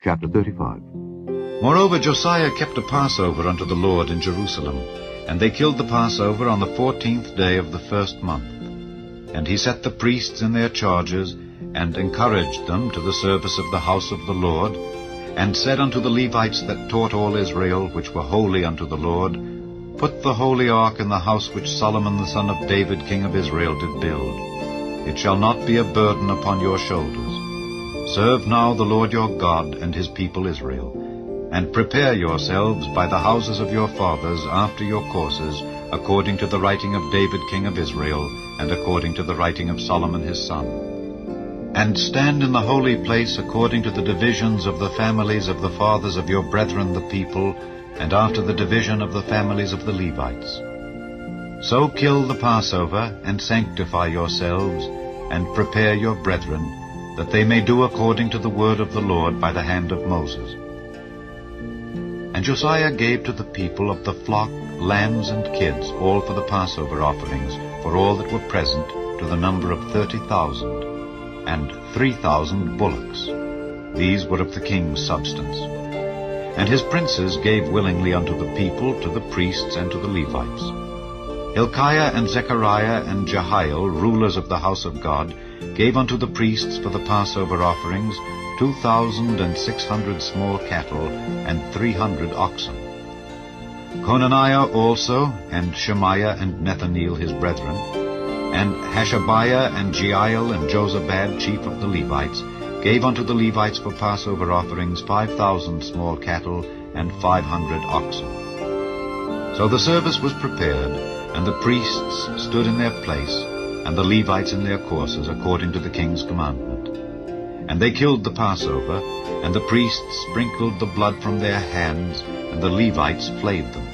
Chapter 35. Moreover, Josiah kept a Passover unto the Lord in Jerusalem, and they killed the Passover on the 14th day of the first month. And he set the priests in their charges, and encouraged them to the service of the house of the Lord, and said unto the Levites that taught all Israel, which were holy unto the Lord, Put the holy ark in the house which Solomon the son of David king of Israel did build. It shall not be a burden upon your shoulders. Serve now the Lord your God and his people Israel, and prepare yourselves by the houses of your fathers after your courses, according to the writing of David king of Israel, and according to the writing of Solomon his son. And stand in the holy place according to the divisions of the families of the fathers of your brethren the people, and after the division of the families of the Levites. So kill the Passover, and sanctify yourselves, and prepare your brethren, that they may do according to the word of the Lord by the hand of Moses. And Josiah gave to the people of the flock, lambs, and kids, all for the Passover offerings, for all that were present, to the number of 30,000, and 3,000 bullocks. These were of the king's substance. And his princes gave willingly unto the people, to the priests, and to the Levites. Hilkiah and Zechariah and Jehiel, rulers of the house of God, gave unto the priests for the Passover offerings 2,600 small cattle, and 300 oxen. Conaniah also, and Shemaiah and Nethaneel his brethren, and Hashabiah and Jeiel and Jozabad, chief of the Levites, gave unto the Levites for Passover offerings 5,000 small cattle, and 500 oxen. So the service was prepared, and the priests stood in their place, and the Levites in their courses, according to the king's commandment. And they killed the Passover, and the priests sprinkled the blood from their hands, and the Levites flayed them.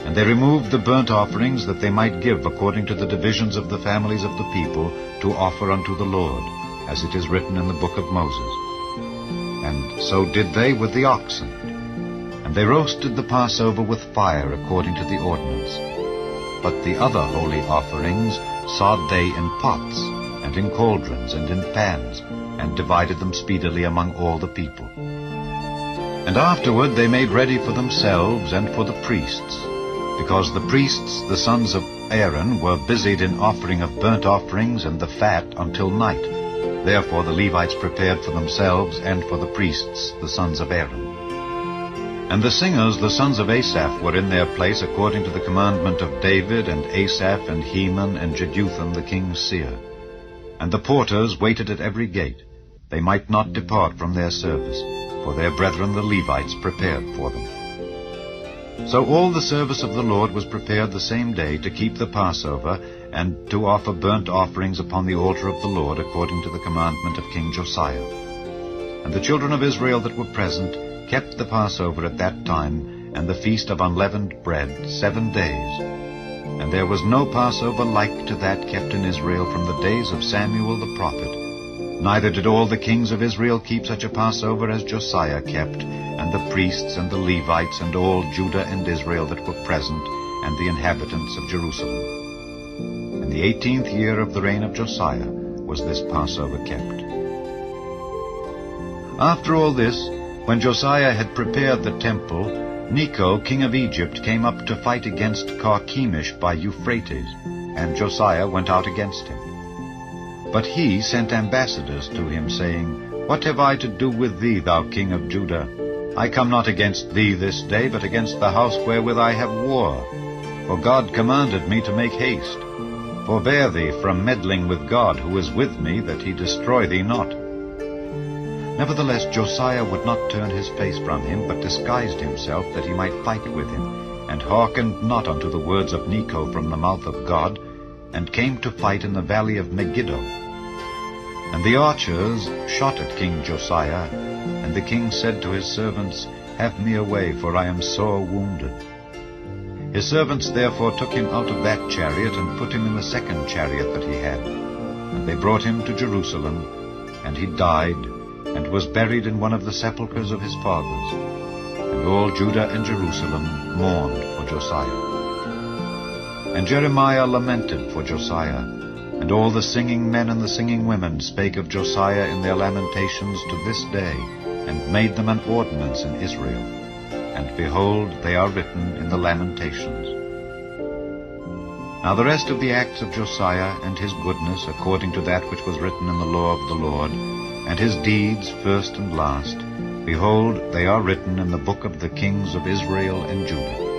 And they removed the burnt offerings, that they might give according to the divisions of the families of the people, to offer unto the Lord, as it is written in the book of Moses. And so did they with the oxen. And they roasted the Passover with fire according to the ordinance. But the other holy offerings sod they in pots, and in cauldrons, and in pans, and divided them speedily among all the people. And afterward they made ready for themselves and for the priests, because the priests, the sons of Aaron, were busied in offering of burnt offerings and the fat until night. Therefore the Levites prepared for themselves and for the priests, the sons of Aaron. And the singers, the sons of Asaph, were in their place according to the commandment of David, and Asaph, and Heman, and Jeduthun the king's seer. And the porters waited at every gate. They might not depart from their service, for their brethren the Levites prepared for them. So all the service of the Lord was prepared the same day to keep the Passover, and to offer burnt offerings upon the altar of the Lord, according to the commandment of King Josiah. And the children of Israel that were present kept the Passover at that time, and the feast of unleavened bread 7 days. And there was no Passover like to that kept in Israel from the days of Samuel the prophet. Neither did all the kings of Israel keep such a Passover as Josiah kept, and the priests and the Levites and all Judah and Israel that were present, and the inhabitants of Jerusalem. In the 18th year of the reign of Josiah was this Passover kept. After all this, when Josiah had prepared the temple, Necho, king of Egypt, came up to fight against Carchemish by Euphrates, and Josiah went out against him. But he sent ambassadors to him, saying, What have I to do with thee, thou king of Judah? I come not against thee this day, but against the house wherewith I have war. For God commanded me to make haste. Forbear thee from meddling with God, who is with me, that he destroy thee not. Nevertheless Josiah would not turn his face from him, but disguised himself, that he might fight with him, and hearkened not unto the words of Necho from the mouth of God, and came to fight in the valley of Megiddo. And the archers shot at King Josiah, and the king said to his servants, Have me away, for I am sore wounded. His servants therefore took him out of that chariot, and put him in the second chariot that he had. And they brought him to Jerusalem, and he died, and was buried in one of the sepulchres of his fathers. And all Judah and Jerusalem mourned for Josiah. And Jeremiah lamented for Josiah, and all the singing men and the singing women spake of Josiah in their lamentations to this day, and made them an ordinance in Israel. And behold, they are written in the Lamentations. Now the rest of the acts of Josiah, and his goodness, according to that which was written in the law of the Lord, and his deeds, first and last, behold, they are written in the book of the kings of Israel and Judah.